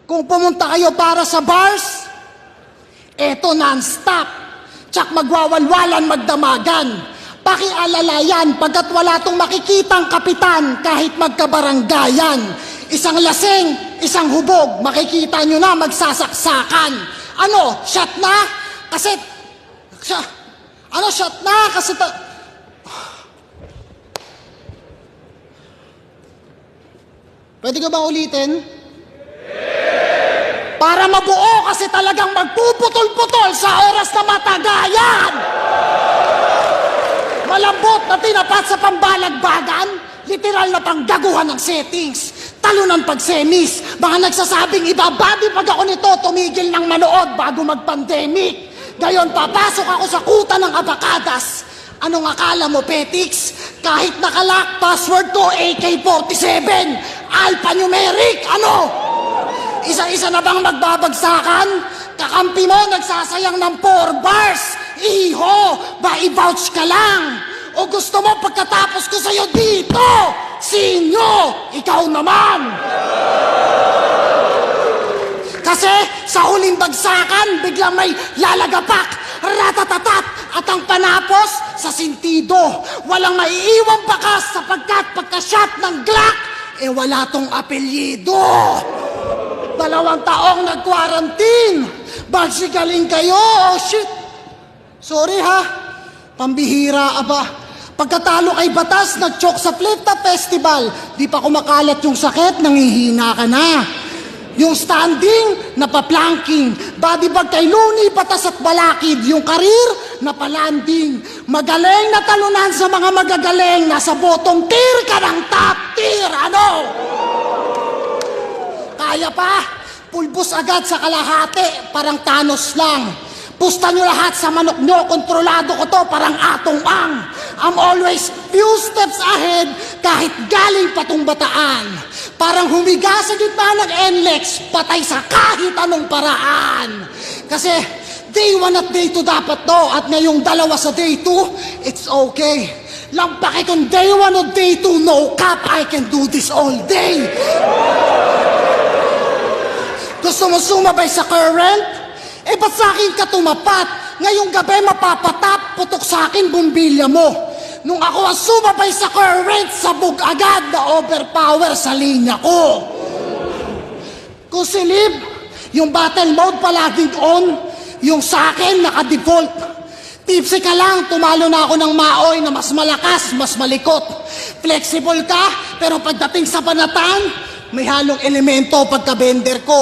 Kung pumunta kayo para sa bars, eto non-stop. Tsak magwawalwalan, magdamagan. Pakialalayan pagkat wala tong makikitang kapitan kahit magkabaranggayan. Isang lasing, isang hubog, makikita nyo na magsasaksakan. Ano, shot na? Kasi, shot na? Kasi, pwede ka ba ulitin? Para mabuo kasi talagang magpuputol-putol sa oras na matagayan. Malambot na tinapat sa pambalagbagan, literal na panggaguhan ng settings. Talunan pag semis, mga nagsasabing ibabadi pag ako nito, tumigil ng manood bago mag-pandemic. Gayon, papasok ako sa kuta ng abakadas. Anong akala mo, Petix? Kahit nakalock password ko, AK-47, alphanumeric, ano? Isa-isa na bang magbabagsakan? Kakampi mo, nagsasayang ng 4 bars. Iho, ba i-vouch ka lang? O gusto mo pagkatapos ko sa'yo dito? Sinyo, ikaw naman. Kasi sa huling bagsakan, biglang may lalagapak, ratatatat, at ang panapos sa sintido. Walang maiiwang bakas sapagkat pagka-shot ng Glock, wala tong apelyido. 2 taong nag-quarantine. Bagsigaling kayo, oh shit. Sorry ha, pambihira aba. Pagkatalo kay batas, nag-choke sa Flip-Top Festival. Di pa kumakalat yung sakit, nangihina ka na. Yung standing, napaplanking. Bodybag kay Looney, patas at balakid. Yung karir, napalanding. Magaling na talunan sa mga magagaling. Nasa bottom tier ka ng top tier. Ano? Kaya pa? Pulbos agad sa kalahati. Parang Thanos lang. Pusta nyo lahat sa manok nyo. Kontrolado ko to, parang atong ang. I'm always few steps ahead kahit galing patong bataan. Parang humiga sa gitna ng NLEX, patay sa kahit anong paraan. Kasi day 1 at day 2 dapat to, at ngayong 2 sa day 2, it's okay. Lampaki kung day 1 o day 2, no cap, I can do this all day. Gusto mo sumabay sa current? Ba't sa akin ka tumapat? Ngayong gabi mapapatap, putok sa akin bumbilya mo. Nung ako ang sumabay sa current, sabog agad na overpower sa linya ko. Kung silib, yung battle mode palaging on, yung sa akin naka-default. Tipsy ka lang, tumalo na ako ng maoy na mas malakas, mas malikot. Flexible ka, pero pagdating sa banatan, may halong elemento pagka-bender ko.